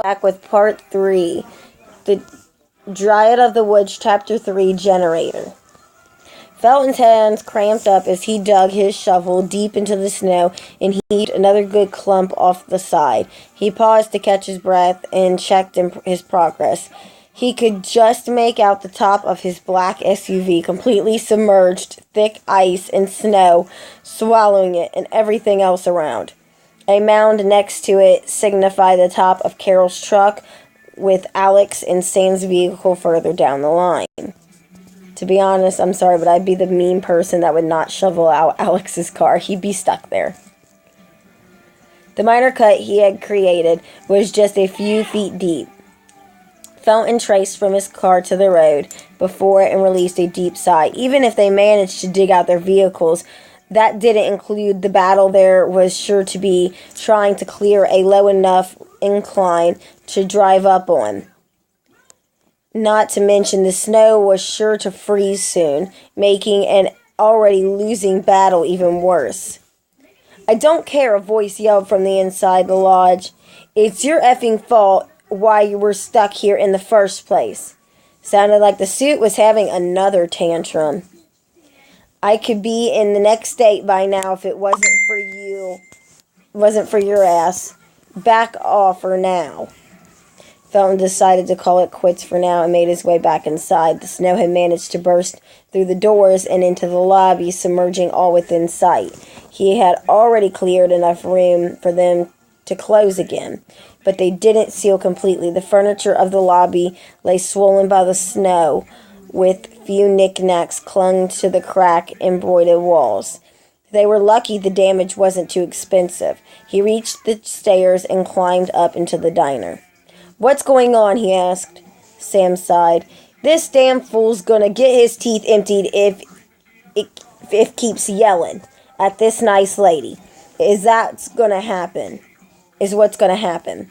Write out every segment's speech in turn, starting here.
Back with part 3, the Dryad of the Woods, chapter 3, Generator. Felton's hands cramped up as he dug his shovel deep into the snow and heaved another good clump off the side. He paused to catch his breath and checked his progress. He could just make out the top of his black SUV, completely submerged, thick ice and snow swallowing it and everything else around. A mound next to it signified the top of Carol's truck, with Alex and Sam's vehicle further down the line. To be honest, I'm sorry, but I'd be the mean person that would not shovel out Alex's car. He'd be stuck there. The minor cut he had created was just a few feet deep. Felton traced from his car to the road before it and released a deep sigh. Even if they managed to dig out their vehicles, that didn't include the battle there was sure to be trying to clear a low enough incline to drive up on. Not to mention the snow was sure to freeze soon, making an already losing battle even worse. "I don't care," a voice yelled from the inside the lodge. "It's your effing fault why you were stuck here in the first place." Sounded like the suit was having another tantrum. "I could be in the next state by now if it wasn't for your ass. Back off for now." Felton decided to call it quits for now and made his way back inside. The snow had managed to burst through the doors and into the lobby, submerging all within sight. He had already cleared enough room for them to close again, but they didn't seal completely. The furniture of the lobby lay swollen by the snow, with few knickknacks clung to the crack-embroidered walls. They were lucky the damage wasn't too expensive. He reached the stairs and climbed up into the diner. "What's going on?" he asked. Sam sighed. "This damn fool's gonna get his teeth emptied if keeps yelling at this nice lady. Is what's gonna happen.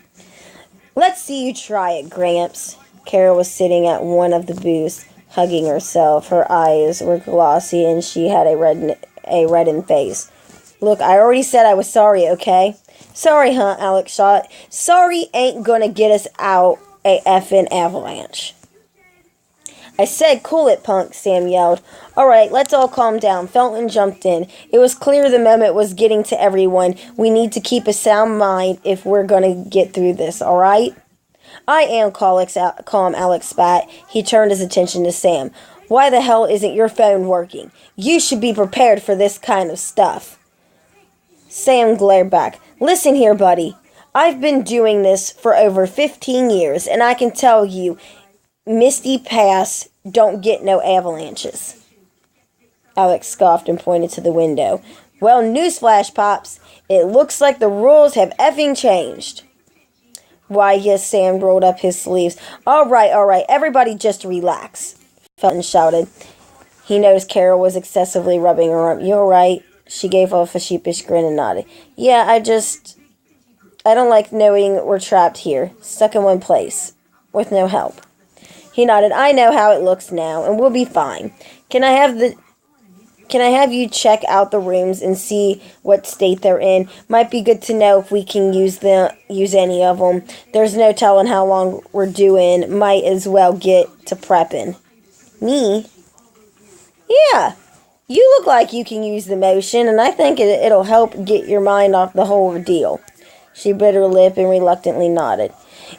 Let's see you try it, Gramps." Carol was sitting at one of the booths, hugging herself. Her eyes were glossy and she had a reddened face. "Look, I already said I was sorry, okay?" "Sorry, huh?" Alex shot. "Sorry ain't gonna get us out a effing avalanche." "I said cool it, punk," Sam yelled. "All right, let's all calm down." Felton jumped in. It was clear the moment was getting to everyone. "We need to keep a sound mind if we're gonna get through this, all right?" "I am," calm Alex spat. He turned his attention to Sam. "Why the hell isn't your phone working? You should be prepared for this kind of stuff." Sam glared back. "Listen here, buddy. I've been doing this for over 15 years, and I can tell you, Misty Pass don't get no avalanches." Alex scoffed and pointed to the window. "Well, newsflash, Pops. It looks like the rules have effing changed." "Why, yes," Sam rolled up his sleeves. All right, everybody just relax," Felton shouted. He noticed Carol was excessively rubbing her arm. "You all right?" She gave off a sheepish grin and nodded. "Yeah, I don't like knowing we're trapped here, stuck in one place, with no help." He nodded. "I know how it looks now, and we'll be fine. Can I have you check out the rooms and see what state they're in? Might be good to know if we can use any of them. There's no telling how long we're doing. Might as well get to prepping." "Me?" "Yeah. You look like you can use the motion, and I think it'll help get your mind off the whole ordeal." She bit her lip and reluctantly nodded.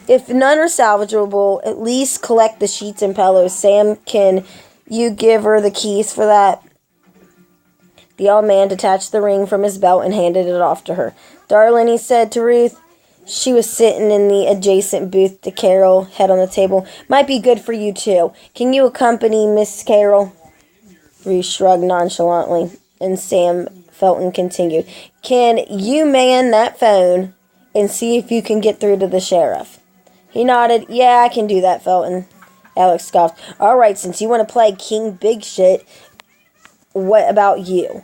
"If none are salvageable, at least collect the sheets and pillows. Sam, can you give her the keys for that?" The old man detached the ring from his belt and handed it off to her. "Darling," he said to Ruth. She was sitting in the adjacent booth to Carol, head on the table. "Might be good for you, too. Can you accompany Miss Carol?" Ruth shrugged nonchalantly, and Felton continued. "Can you man that phone and see if you can get through to the sheriff?" He nodded. "Yeah, I can do that, Felton." Alex scoffed. "All right, since you want to play King Big Shit, what about you?"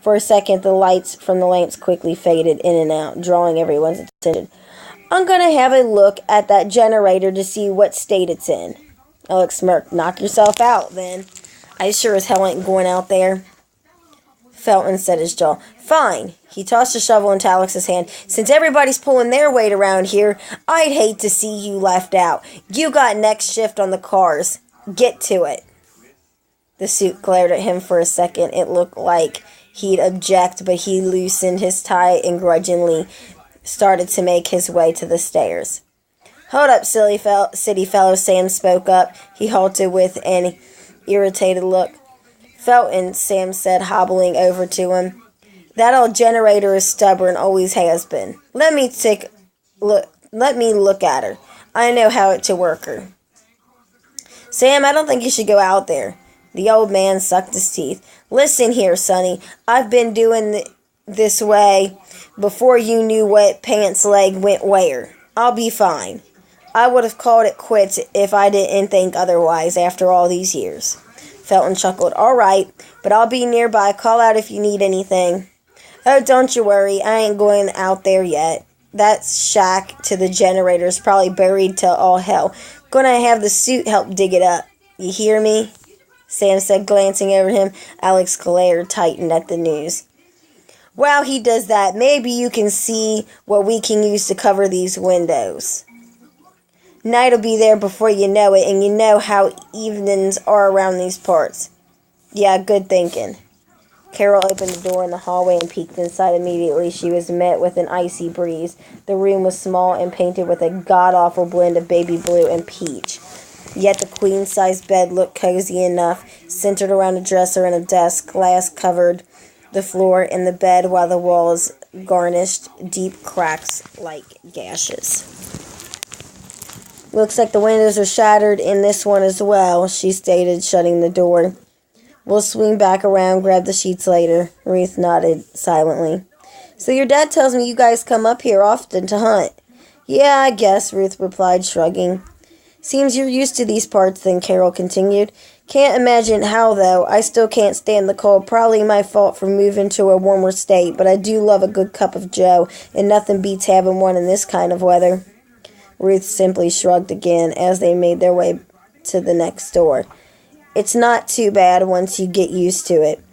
For a second, the lights from the lamps quickly faded in and out, drawing everyone's attention. "I'm going to have a look at that generator to see what state it's in." Alex smirked. "Knock yourself out, then. I sure as hell ain't going out there." Felton set his jaw. Fine. He tossed a shovel into Alex's hand. Since everybody's pulling their weight around here, I'd hate to see you left out. You got next shift on the cars. Get to it. The suit glared at him for a second. It looked like he'd object, but he loosened his tie and grudgingly started to make his way to the stairs. Hold up, city fellow, Sam spoke up. He halted with an irritated look. Felton, Sam said, hobbling over to him. That old generator is stubborn, always has been. Let me look at her. I know how to work her. Sam, I don't think you should go out there. The old man sucked his teeth. Listen here, Sonny. I've been doing this way before you knew what pants leg went where. I'll be fine. I would have called it quits if I didn't think otherwise after all these years. Felton chuckled. All right, but I'll be nearby. Call out if you need anything. Oh, don't you worry. I ain't going out there yet. That shack to the generator's probably buried to all hell. Gonna have the suit help dig it up. You hear me? Sam said, glancing over him. Alex's glare tightened at the news. While he does that, maybe you can see what we can use to cover these windows. Night'll be there before you know it, and you know how evenings are around these parts. Yeah, good thinking. Carol opened the door in the hallway and peeked inside. Immediately, she was met with an icy breeze. The room was small and painted with a god-awful blend of baby blue and peach. Yet the queen-sized bed looked cozy enough, centered around a dresser and a desk. Glass covered the floor and the bed, while the walls garnished deep cracks like gashes. Looks like the windows are shattered in this one as well, she stated, shutting the door. We'll swing back around, grab the sheets later. Ruth nodded silently. So your dad tells me you guys come up here often to hunt. Yeah, I guess, Ruth replied, shrugging. Seems you're used to these parts, then, Carol continued. Can't imagine how, though. I still can't stand the cold. Probably my fault for moving to a warmer state, but I do love a good cup of joe, and nothing beats having one in this kind of weather. Ruth simply shrugged again as they made their way to the next door. It's not too bad once you get used to it.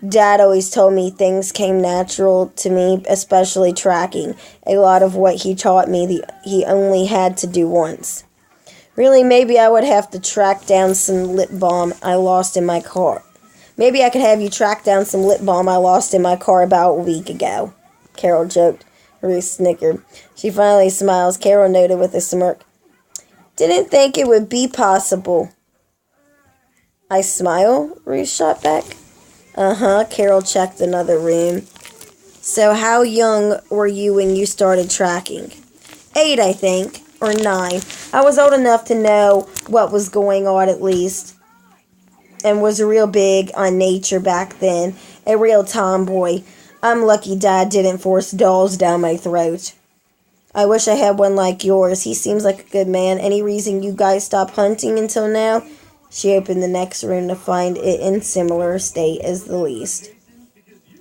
Dad always told me things came natural to me, especially tracking. A lot of what he taught me, he only had to do once. Really, maybe I would have to track down some lip balm I lost in my car. Maybe I could have you track down some lip balm I lost in my car about a week ago, Carol joked. Ruth snickered. She finally smiles, Carol noted with a smirk. Didn't think it would be possible. I smile? Ruth shot back. Uh-huh, Carol checked another room. So how young were you when you started tracking? 8, I think, or 9. I was old enough to know what was going on at least, and was real big on nature back then, a real tomboy. I'm lucky Dad didn't force dolls down my throat. I wish I had one like yours. He seems like a good man. Any reason you guys stopped hunting until now? She opened the next room to find it in similar state as the least.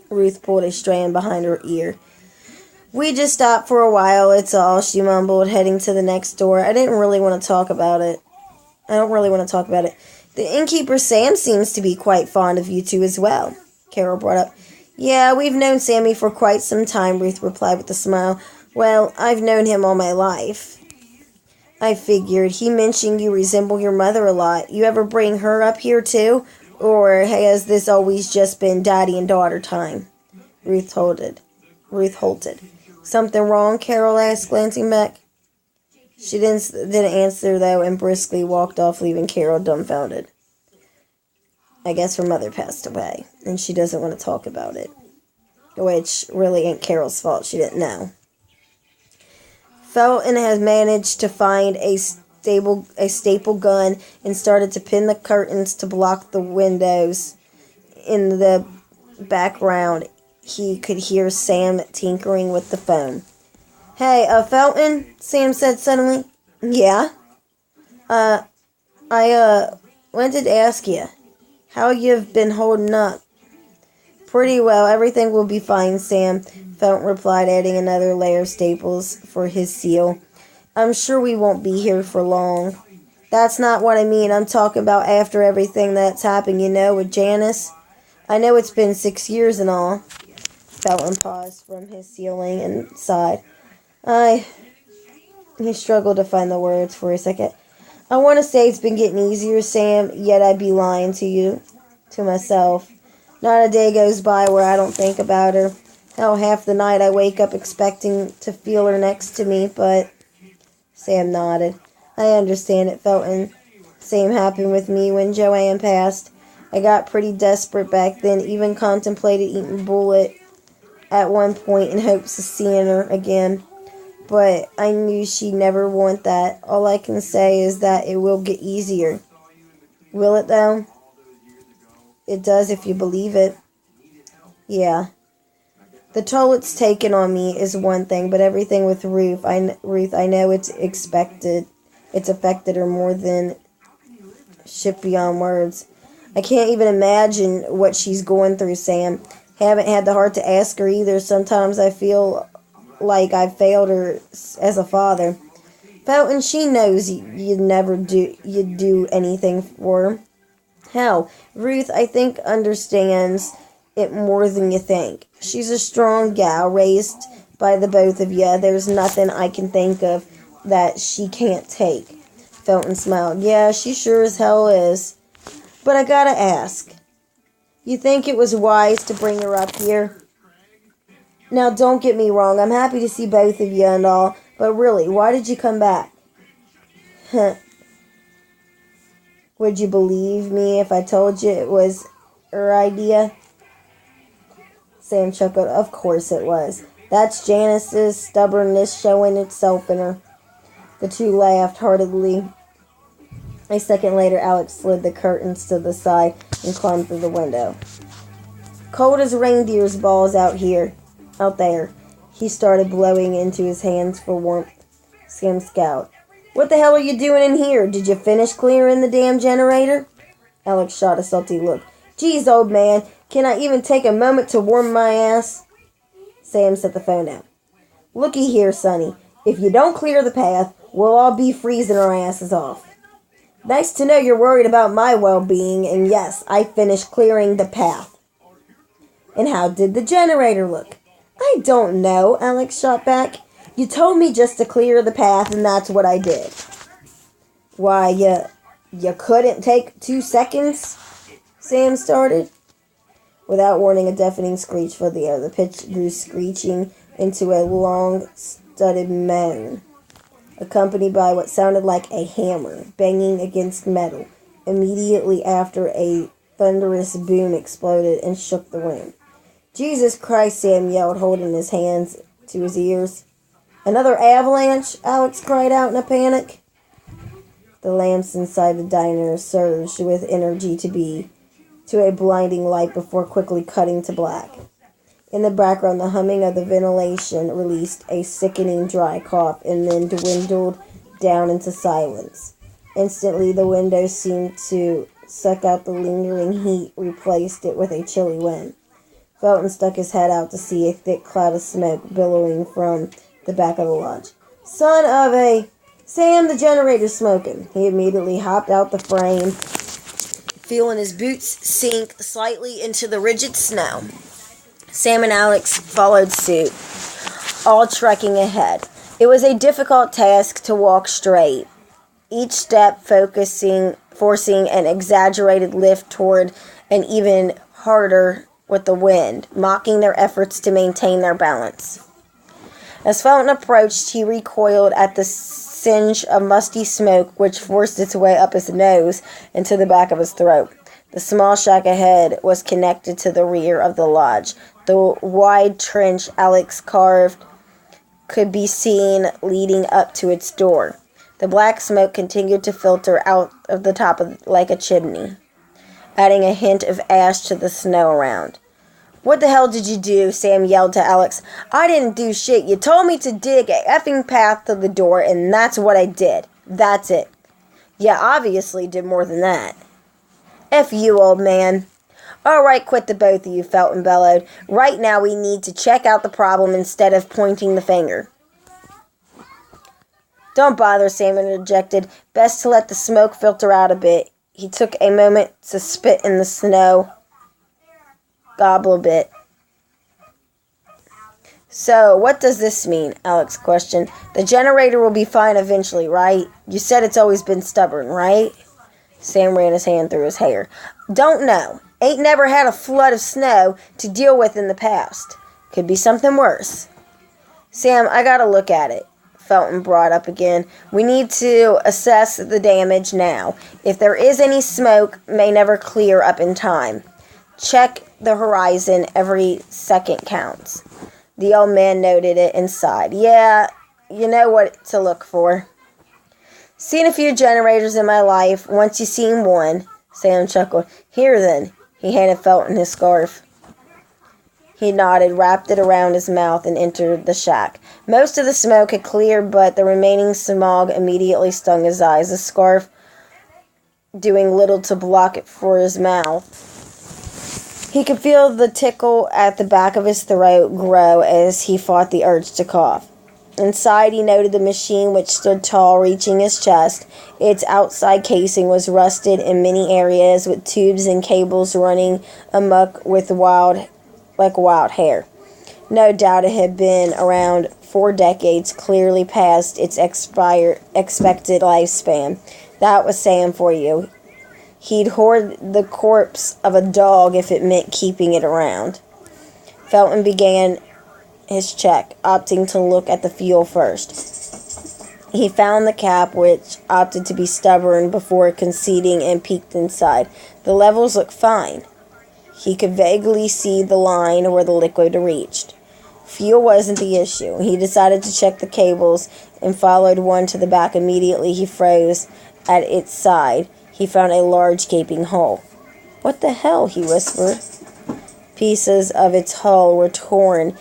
Ruth pulled a strand behind her ear. We just stopped for a while, it's all, she mumbled, heading to the next door. I don't really want to talk about it. The innkeeper Sam seems to be quite fond of you two as well, Carol brought up. Yeah, we've known Sammy for quite some time, Ruth replied with a smile. Well, I've known him all my life. I figured. He mentioned you resemble your mother a lot. You ever bring her up here too? Or has this always just been daddy and daughter time? Ruth halted. Something wrong? Carol asked, glancing back. She didn't answer, though, and briskly walked off, leaving Carol dumbfounded. I guess her mother passed away, and she doesn't want to talk about it. Which really ain't Carol's fault. She didn't know. Felton has managed to find a staple gun and started to pin the curtains to block the windows. In the background, he could hear Sam tinkering with the phone. Hey, Felton, Sam said suddenly. Yeah? I wanted to ask you how you've been holding up. Pretty well. Everything will be fine, Sam, Felton replied, adding another layer of staples for his seal. I'm sure we won't be here for long. That's not what I mean. I'm talking about after everything that's happened, with Janice. I know it's been 6 years and all. Felton paused from his ceiling and sighed. He struggled to find the words for a second. I want to say it's been getting easier, Sam, yet I'd be lying to you, to myself. Not a day goes by where I don't think about her. Hell, half the night I wake up expecting to feel her next to me, but... Sam nodded. I understand it, Felton. Same happened with me when Joanne passed. I got pretty desperate back then, even contemplated eating Bullet at one point in hopes of seeing her again. But I knew she'd never want that. All I can say is that it will get easier. Will it, though? It does if you believe it. Yeah. The toll it's taken on me is one thing, but everything with Ruth, I know it's expected. It's affected her more than shit beyond words. I can't even imagine what she's going through, Sam. Haven't had the heart to ask her either. Sometimes I feel like I've failed her as a father. Felton, she knows you'd do anything for her. Hell, Ruth, I think, understands it more than you think. She's a strong gal, raised by the both of you. There's nothing I can think of that she can't take. Felton smiled. Yeah, she sure as hell is. But I gotta ask, you think it was wise to bring her up here? Now, don't get me wrong, I'm happy to see both of you and all, but really, why did you come back? Would you believe me if I told you it was her idea? Sam chuckled. Of course it was. That's Janice's stubbornness showing itself in her. The two laughed heartily. A second later, Alex slid the curtains to the side and climbed through the window. Cold as reindeer's balls out there. He started blowing into his hands for warmth. Sam scowled. What the hell are you doing in here? Did you finish clearing the damn generator? Alex shot a salty look. Geez, old man, can I even take a moment to warm my ass? Sam set the phone down. Looky here, Sonny. If you don't clear the path, we'll all be freezing our asses off. Nice to know you're worried about my well-being, and yes, I finished clearing the path. And how did the generator look? I don't know, Alex shot back. You told me just to clear the path, and that's what I did. Why, you couldn't take 2 seconds? Sam started. Without warning, a deafening screech filled the air. The pitch grew screeching into a long, studded moan, accompanied by what sounded like a hammer banging against metal. Immediately after, a thunderous boom exploded and shook the room. Jesus Christ, Sam yelled, holding his hands to his ears. Another avalanche, Alex cried out in a panic. The lamps inside the diner surged with energy to a blinding light before quickly cutting to black. In the background, the humming of the ventilation released a sickening dry cough and then dwindled down into silence. Instantly, the windows seemed to suck out the lingering heat, replaced it with a chilly wind. Felton stuck his head out to see a thick cloud of smoke billowing from the back of the lodge. Son of a... Sam, the generator's smoking. He immediately hopped out the frame, feeling his boots sink slightly into the rigid snow. Sam and Alex followed suit, all trekking ahead. It was a difficult task to walk straight, each step forcing an exaggerated lift toward an even harder with the wind, mocking their efforts to maintain their balance. As Felton approached, he recoiled at the singe of musty smoke which forced its way up his nose and to the back of his throat. The small shack ahead was connected to the rear of the lodge. The wide trench Alex carved could be seen leading up to its door. The black smoke continued to filter out of the top like a chimney, adding a hint of ash to the snow around. What the hell did you do? Sam yelled to Alex. I didn't do shit. You told me to dig a effing path to the door, and that's what I did. That's it. You obviously did more than that. F you, old man. All right, quit the both of you, Felton bellowed. Right now we need to check out the problem instead of pointing the finger. Don't bother, Sam interjected. Best to let the smoke filter out a bit. He took a moment to spit in the snow. gobble a bit. So, what does this mean? Alex questioned. The generator will be fine eventually, right? You said it's always been stubborn, right? Sam ran his hand through his hair. Don't know. Ain't never had a flood of snow to deal with in the past. Could be something worse. Sam, I gotta look at it. Felton brought up again. We need to assess the damage now. If there is any smoke, may never clear up in time. Check the horizon. Every second counts. The old man noted it and sighed. Yeah, you know what to look for. Seen a few generators in my life. Once you seen one. Sam chuckled. Here then. He handed Felton his scarf. He nodded, wrapped it around his mouth, and entered the shack. Most of the smoke had cleared, but the remaining smog immediately stung his eyes, the scarf doing little to block it for his mouth. He could feel the tickle at the back of his throat grow as he fought the urge to cough. Inside, he noted the machine, which stood tall, reaching his chest. Its outside casing was rusted in many areas, with tubes and cables running amok with wild hair. No doubt it had been around 4 decades, clearly past its expected lifespan. That was Sam for you. He'd hoard the corpse of a dog if it meant keeping it around. Felton began his check, opting to look at the fuel first. He found the cap, which opted to be stubborn before conceding, and peeked inside. The levels looked fine. He could vaguely see the line where the liquid reached. Fuel wasn't the issue. He decided to check the cables and followed one to the back. Immediately he froze at its side. He found a large gaping hole. What the hell? He whispered. Pieces of its hull were torn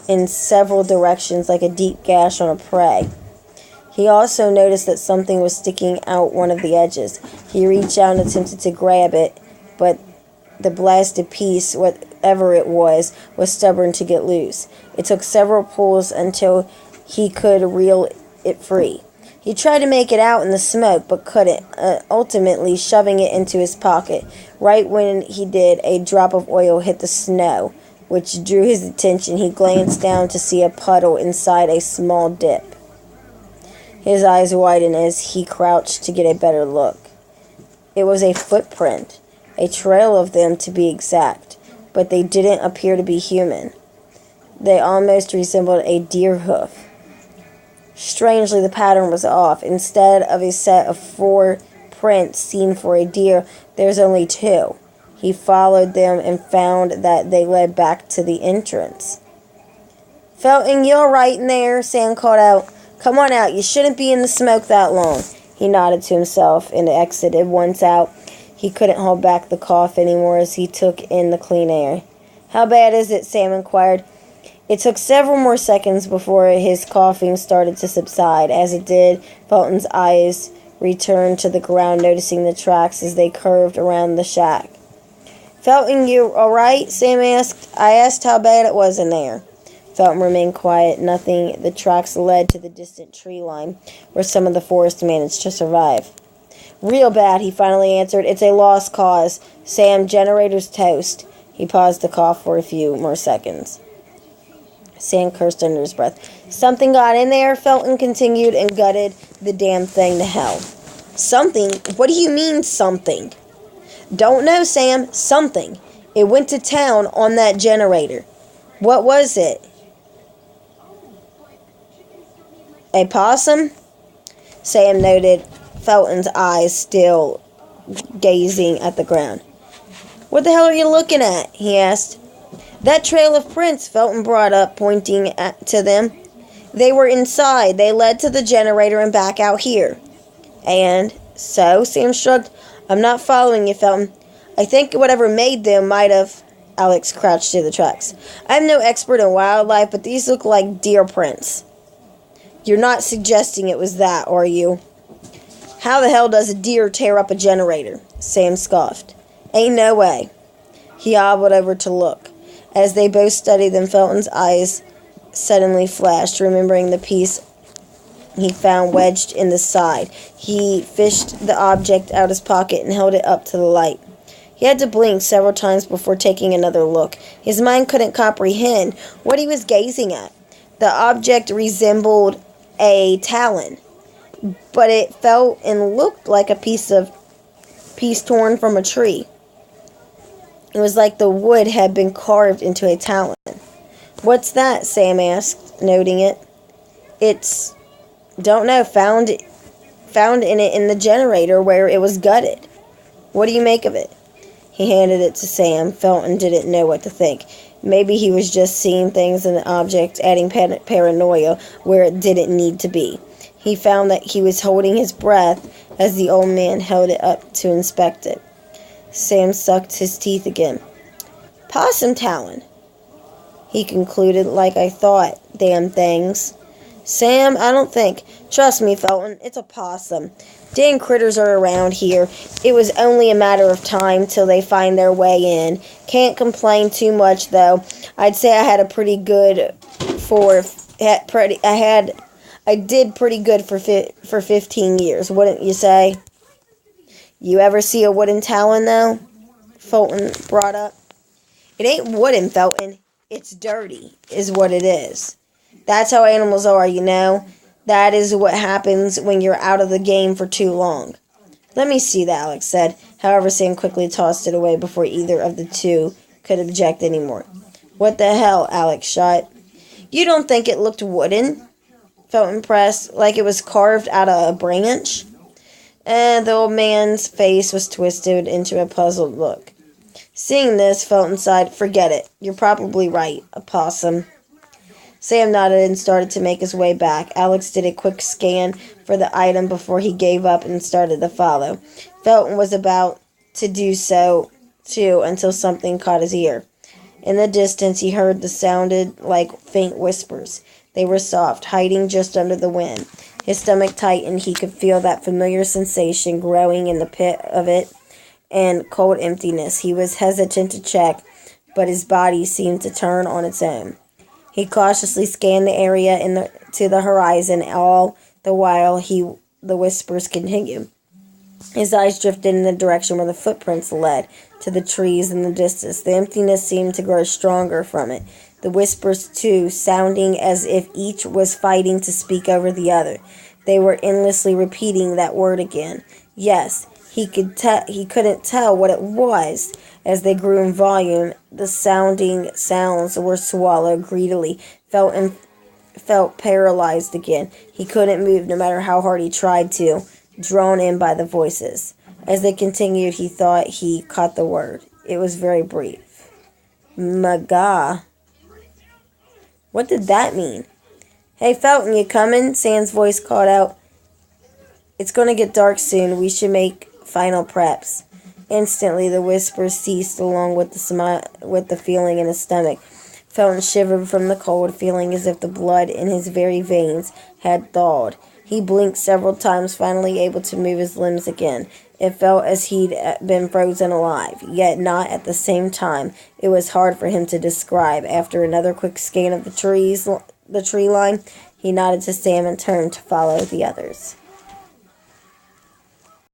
in several directions like a deep gash on a prey. He also noticed that something was sticking out one of the edges. He reached out and attempted to grab it, but the blasted piece, whatever it was stubborn to get loose. It took several pulls until he could reel it free. He tried to make it out in the smoke, but couldn't, ultimately shoving it into his pocket. Right when he did, a drop of oil hit the snow, which drew his attention. He glanced down to see a puddle inside a small dip. His eyes widened as he crouched to get a better look. It was a footprint, a trail of them to be exact, but they didn't appear to be human. They almost resembled a deer hoof. Strangely, the pattern was off. Instead of a set of 4 prints seen for a deer, there's only 2. He followed them and found that they led back to the entrance. Felton, you all right in there? Sam called out. Come on out. You shouldn't be in the smoke that long. He nodded to himself and exited. Once out, he couldn't hold back the cough anymore as he took in the clean air. How bad is it? Sam inquired. It took several more seconds before his coughing started to subside. As it did, Felton's eyes returned to the ground, noticing the tracks as they curved around the shack. Felton, you all right? Sam asked. I asked how bad it was in there. Felton remained quiet. Nothing. The tracks led to the distant tree line, where some of the forest managed to survive. Real bad, he finally answered. It's a lost cause. Sam, generator's toast. He paused to cough for a few more seconds. Sam cursed under his breath. Something got in there, Felton continued, and gutted the damn thing to hell. Something? What do you mean, something? Don't know, Sam. Something. It went to town on that generator. What was it? A possum? Sam noted, Felton's eyes still gazing at the ground. What the hell are you looking at? He asked. That trail of prints, Felton brought up, pointing to them. They were inside. They led to the generator and back out here. And so, Sam shrugged. I'm not following you, Felton. I think whatever made them might have... Alex crouched to the tracks. I'm no expert in wildlife, but these look like deer prints. You're not suggesting it was that, are you? How the hell does a deer tear up a generator? Sam scoffed. Ain't no way. He hobbled over to look. As they both studied them, Felton's eyes suddenly flashed, remembering the piece he found wedged in the side. He fished the object out of his pocket and held it up to the light. He had to blink several times before taking another look. His mind couldn't comprehend what he was gazing at. The object resembled a talon, but it felt and looked like a piece torn from a tree. It was like the wood had been carved into a talon. "What's that?" Sam asked, noting it. "It's, don't know, found in it in the generator where it was gutted. What do you make of it?" He handed it to Sam. Felton didn't know what to think. Maybe he was just seeing things in the object, adding paranoia where it didn't need to be. He found that he was holding his breath as the old man held it up to inspect it. Sam sucked his teeth again. "Possum talon," he concluded. "Like I thought. Damn things." "Sam, I don't think. Trust me, Felton, it's a possum. Dang critters are around here. It was only a matter of time till they find their way in. Can't complain too much, though. I'd say I had a pretty good I did pretty good for 15 years, wouldn't you say?" "You ever see a wooden talon, though?" Fulton brought up. "It ain't wooden, Felton. It's dirty, is what it is. That's how animals are, you know. That is what happens when you're out of the game for too long." "Let me see that," Alex said. However, Sam quickly tossed it away before either of the two could object anymore. "What the hell?" Alex shot. "You don't think it looked wooden?" Felton pressed. "Like it was carved out of a branch?" And the old man's face was twisted into a puzzled look. Seeing this, Felton sighed. "Forget it. You're probably right. A possum." Sam nodded and started to make his way back. Alex did a quick scan for the item before he gave up and started to follow. Felton was about to do so, too, until something caught his ear. In the distance, he heard the sounded like faint whispers. They were soft, hiding just under the wind. His stomach tightened. He could feel that familiar sensation growing in the pit of it and cold emptiness. He was hesitant to check, but his body seemed to turn on its own. He cautiously scanned the area to the horizon. All the while, the whispers continued. His eyes drifted in the direction where the footprints led, to the trees in the distance. The emptiness seemed to grow stronger from it. The whispers, too, sounding as if each was fighting to speak over the other. They were endlessly repeating that word again. Yes, he couldn't tell what it was. As they grew in volume, the sounds were swallowed greedily. Felt paralyzed again. He couldn't move no matter how hard he tried to, drawn in by the voices. As they continued, he thought he caught the word. It was very brief. "Maga." What did that mean? "Hey, Felton, you coming?" Sam's voice called out. "It's going to get dark soon. We should make final preps." Instantly, the whispers ceased, along with the feeling in his stomach. Felton shivered from the cold, feeling as if the blood in his very veins had thawed. He blinked several times, finally able to move his limbs again. It felt as he'd been frozen alive, yet not at the same time. It was hard for him to describe. After another quick scan of the tree line, he nodded to Sam and turned to follow the others.